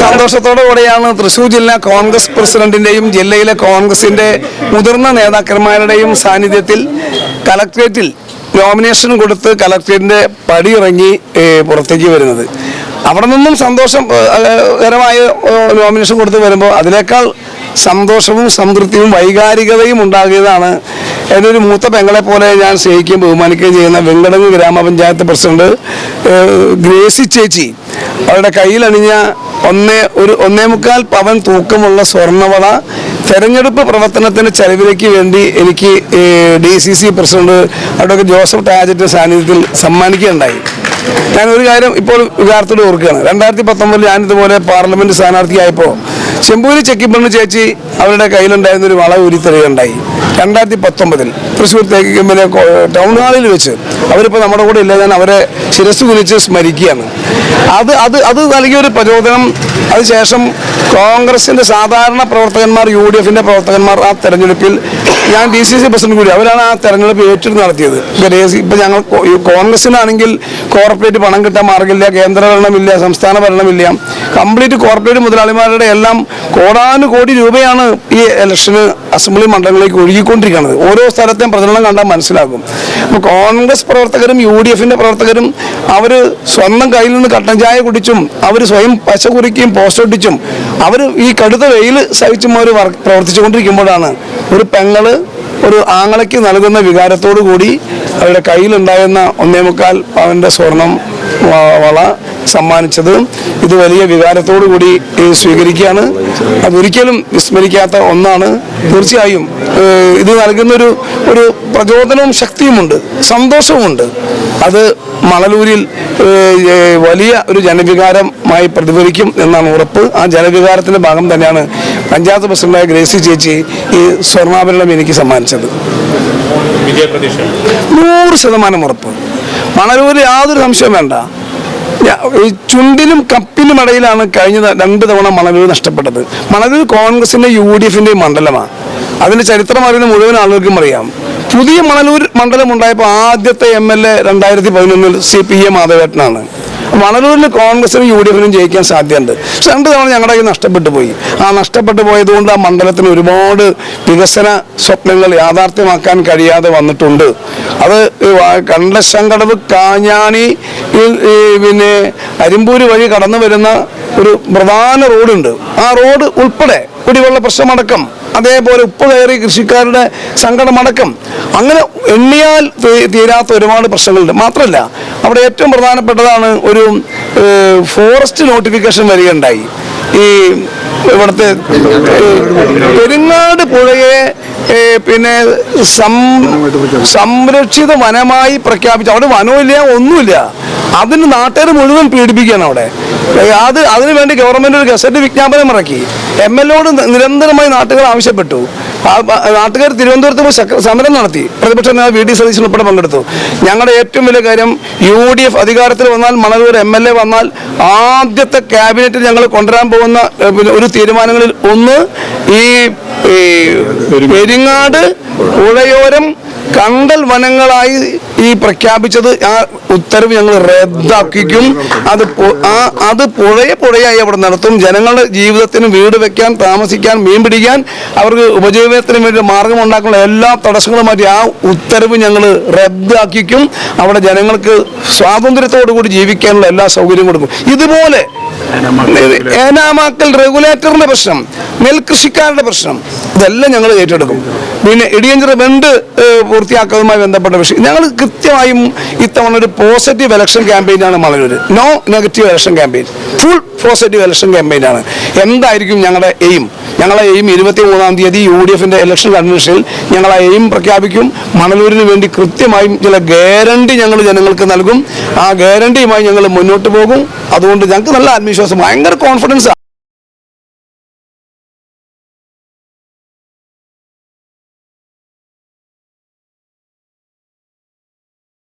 സന്തോഷത്തോടുകൂടിയാണ് തൃശ്ശൂർ ജില്ലാ കോൺഗ്രസ് പ്രസിഡന്റിന്റെയും ജില്ലയിലെ കോൺഗ്രസിന്റെ മുതിർന്ന നേതാക്കന്മാരുടെയും സാന്നിധ്യത്തിൽ കലക്ട്രേറ്റിൽ നോമിനേഷൻ കൊടുത്ത് കലക്ട്രേറ്റിന്റെ പടിയിറങ്ങി പുറത്തേക്ക് വരുന്നത്. അവിടെ നിന്നും സന്തോഷകരമായ നോമിനേഷൻ കൊടുത്ത് വരുമ്പോൾ അതിനേക്കാൾ സന്തോഷവും സംതൃപ്തിയും വൈകാരികതയും ഉണ്ടാകിയതാണ് എൻ്റെ ഒരു മൂത്ത പെങ്ങളെ പോലെ ഞാൻ സ്നേഹിക്കുകയും ബഹുമാനിക്കുകയും ചെയ്യുന്ന വെങ്കടങ്ങ് ഗ്രാമപഞ്ചായത്ത് പ്രസിഡന്റ് ഗ്രേസി ചേച്ചി. അവരുടെ കയ്യിലണിഞ്ഞ 1.25 പവൻ തൂക്കമുള്ള സ്വർണ്ണവള തെരഞ്ഞെടുപ്പ് പ്രവർത്തനത്തിൻ്റെ ചെലവിലേക്ക് വേണ്ടി എനിക്ക് DCC പ്രസിഡന്റ് അഡ്വക്കേറ്റ് ജോസഫ് ടാജറ്റിൻ്റെ സാന്നിധ്യത്തിൽ സമ്മാനിക്കുകയുണ്ടായി. ഞാനൊരു കാര്യം ഇപ്പോൾ വികാരത്തോട് ഓർക്കുകയാണ്. 2019 ഞാനിതുപോലെ പാർലമെൻറ്റ് സ്ഥാനാർത്ഥിയായപ്പോൾ ചെമ്പൂരി ചെക്കിപ്പണ്ണി ചേച്ചി അവരുടെ കയ്യിലുണ്ടായിരുന്നൊരു വള ഊരിത്തരികയുണ്ടായി. 2019 തൃശ്ശൂർ തേക്കിക്കമ്പിലെ ടൗൺ ഹാളിൽ വെച്ച്. അവരിപ്പോൾ നമ്മുടെ കൂടെ ഇല്ല, ഞാൻ അവരെ ശിരസ് കുനിച്ച് സ്മരിക്കുകയാണ്. അത് നൽകിയൊരു പ്രചോദനം. അതിനുശേഷം കോൺഗ്രസിൻ്റെ സാധാരണ പ്രവർത്തകന്മാർ, UDFൻ്റെ പ്രവർത്തകന്മാർ ആ തെരഞ്ഞെടുപ്പിൽ, ഞാൻ DCC പ്രസിഡന്റ് കൂടി, അവരാണ് ആ തെരഞ്ഞെടുപ്പ് ഏറ്റെടുത്ത് നടത്തിയത്. ഇപ്പം ഞങ്ങൾ കോൺഗ്രസിനാണെങ്കിൽ കോർപ്പറേറ്റ് പണം കിട്ടാൻ മാർഗമില്ല, കേന്ദ്ര ഭരണമില്ല, സംസ്ഥാന ഭരണമില്ല. കംപ്ലീറ്റ് കോർപ്പറേറ്റ് മുതലാളിമാരുടെ എല്ലാം കോടാനുകോടി രൂപയാണ് ഈ ഇലക്ഷന് അസംബ്ലി മണ്ഡലങ്ങളിലേക്ക് ഒഴുകിക്കൊണ്ടിരിക്കുന്നത്. ഓരോ സ്ഥലത്തെയും പ്രചരണം കണ്ടാൽ മനസ്സിലാകും. അപ്പോൾ കോൺഗ്രസ് പ്രവർത്തകരും UDFൻ്റെ പ്രവർത്തകരും അവർ സ്വന്തം കയ്യിൽ നിന്ന് കട്ടൻ ചായ കുടിച്ചും അവർ സ്വയം പശ കുറിക്കുകയും പോസ്റ്റ് ഒട്ടിച്ചും അവർ ഈ കടുത്ത വെയിൽ സഹിച്ചും അവർ പ്രവർത്തിച്ചുകൊണ്ടിരിക്കുമ്പോഴാണ് ഒരു പെങ്ങള് ഒരു ആങ്ങളയ്ക്ക് നൽകുന്ന വികാരത്തോടു കൂടി അവരുടെ കയ്യിലുണ്ടായിരുന്ന 1.25 പവൻ്റെ സ്വർണം വള സമ്മാനിച്ചത്. ഇത് വലിയ വികാരത്തോടു കൂടി സ്വീകരിക്കുകയാണ്. അതൊരിക്കലും വിസ്മരിക്കാത്ത ഒന്നാണ്. തീർച്ചയായും ഇത് നൽകുന്നൊരു പ്രചോദനവും ശക്തിയുമുണ്ട്, സന്തോഷവുമുണ്ട്. അത് മണലൂരിൽ വലിയ ഒരു ജനവികാരമായി പ്രതിഫലിക്കും എന്നാണ് ഉറപ്പ്. ആ ജനവികാരത്തിൻ്റെ ഭാഗം തന്നെയാണ് പഞ്ചായത്ത് പ്രസിഡന്റായ ഗ്രേസി ചേച്ചി ഈ സ്വർണ്ണാഭരണം എനിക്ക് സമ്മാനിച്ചത്. 100% ഉറപ്പ്. മണലൂരിൽ യാതൊരു സംശയം വേണ്ട. ചുണ്ടിനും കപ്പിനും ഇടയിലാണ് കഴിഞ്ഞ 2 തവണ മണലൂർ നഷ്ടപ്പെട്ടത്. മണലൂർ കോൺഗ്രസിന്റെ UDFന്റെ മണ്ഡലമാണ്. അതിന്റെ ചരിത്രം അറിയുന്ന മുഴുവൻ ആളുകൾക്കും അറിയാം. പുതിയ മണലൂർ മണ്ഡലം ഉണ്ടായപ്പോൾ ആദ്യത്തെ MLA 2011 CPA മാധവേട്ടനാണ്. മണലൂരിൽ കോൺഗ്രസിനും UDFനും ജയിക്കാൻ സാധ്യതയുണ്ട്. 2 തവണ ഞങ്ങളുടെ കയ്യിൽ നഷ്ടപ്പെട്ടു പോയി. ആ നഷ്ടപ്പെട്ടു പോയതുകൊണ്ട് ആ മണ്ഡലത്തിന് ഒരുപാട് വികസന സ്വപ്നങ്ങൾ യാഥാർത്ഥ്യമാക്കാൻ കഴിയാതെ വന്നിട്ടുണ്ട്. അത് കണ്ടശങ്കടവ് കാഞ്ഞാണി പിന്നെ അരിമ്പൂര് വഴി കടന്നു വരുന്ന ഒരു പ്രധാന റോഡുണ്ട്. ആ റോഡ് ഉൾപ്പെടെ കുടിവെള്ള പ്രശ്നമടക്കം, അതേപോലെ ഉപ്പ് കയറി കൃഷിക്കാരുടെ സങ്കടമടക്കം, അങ്ങനെ എണ്ണിയാൽ തീരാത്ത ഒരുപാട് പ്രശ്നങ്ങളുണ്ട്. മാത്രമല്ല അവിടെ ഏറ്റവും പ്രധാനപ്പെട്ടതാണ് ഒരു ഫോറസ്റ്റ് നോട്ടിഫിക്കേഷൻ വരികയുണ്ടായി. ഈ ഇവിടുത്തെ പെരിങ്ങാട് പുഴയെ പിന്നെ സംരക്ഷിത വനമായി പ്രഖ്യാപിച്ചു. അവിടെ വനമില്ല, ഒന്നുമില്ല. അതിന് നാട്ടുകാർ മുഴുവൻ പീഡിപ്പിക്കുകയാണ് അവിടെ. അതിനുവേണ്ടി ഗവൺമെന്റ് ഒരു ഗസറ്റ് വിജ്ഞാപനം ഇറക്കി. MLAയോട് നിരന്തരമായി നാട്ടുകാർ ആവശ്യപ്പെട്ടു. നാട്ടുകാർ തിരുവനന്തപുരത്ത് പോയി സമരം നടത്തി. പ്രതിപക്ഷ നേതാവ് VD സതീശൻ ഉൾപ്പെടെ പങ്കെടുത്തു. ഞങ്ങളുടെ ഏറ്റവും വലിയ കാര്യം UDF അധികാരത്തിൽ വന്നാൽ, മണലൂർ MLA വന്നാൽ ആദ്യത്തെ ക്യാബിനറ്റിൽ ഞങ്ങൾ കൊണ്ടുവരാൻ പോകുന്ന ഒരു തീരുമാനങ്ങളിൽ ഒന്ന് ഈ പെരിങ്ങാട് പുഴയോരം കണ്ടൽ വനങ്ങളായി ഈ പ്രഖ്യാപിച്ചത്, ആ ഉത്തരവ് ഞങ്ങൾ റദ്ദാക്കിക്കും. അത് പുഴയായി അവിടെ നടത്തും. ജനങ്ങളുടെ ജീവിതത്തിന് വീട് വെക്കാൻ, താമസിക്കാൻ, മീൻ പിടിക്കാൻ, അവർക്ക് ഉപജീവനത്തിന് വേണ്ടി മാർഗം ഉണ്ടാക്കുന്ന എല്ലാ തടസ്സങ്ങളും മാറ്റി ആ ഉത്തരവ് ഞങ്ങൾ റദ്ദാക്കിക്കും. അവിടെ ജനങ്ങൾക്ക് സ്വാതന്ത്ര്യത്തോടു കൂടി ജീവിക്കാനുള്ള എല്ലാ സൗകര്യവും കൊടുക്കും. ഇതുപോലെ ഏനാമാക്കൽ റെഗുലേറ്ററിന്റെ പ്രശ്നം, നെൽകൃഷിക്കാരുടെ പ്രശ്നം, ഇതെല്ലാം ഞങ്ങൾ ഏറ്റെടുക്കും. പിന്നെ ഇടിയഞ്ചിറ ബണ്ട് പൂർത്തിയാക്കുന്നതുമായി ബന്ധപ്പെട്ട വിഷയം ഞങ്ങൾ കൃത്യമായും ഇത്തവണ ഒരു പോസിറ്റീവ് ഇലക്ഷൻ ക്യാമ്പയിനാണ് Manalur. No negative election campaign, full positive election ക്യാമ്പയിനാണ്. എന്തായിരിക്കും ഞങ്ങളുടെ എയിം? ഞങ്ങളെ എയിം 23-ാം തീയതി UDFന്റെ ഇലക്ഷൻ കൺവെൻഷനിൽ ഞങ്ങൾ ആ എയിം പ്രഖ്യാപിക്കും. മണലൂരിന് വേണ്ടി കൃത്യമായും ചില ഗ്യാരണ്ടി ഞങ്ങൾ ജനങ്ങൾക്ക് നൽകും. ആ ഗ്യാരണ്ടിയുമായി ഞങ്ങൾ മുന്നോട്ട് പോകും. അതുകൊണ്ട് ഞങ്ങൾക്ക് നല്ല ആത്മവിശ്വാസം, ഭയങ്കര കോൺഫിഡൻസാണ്.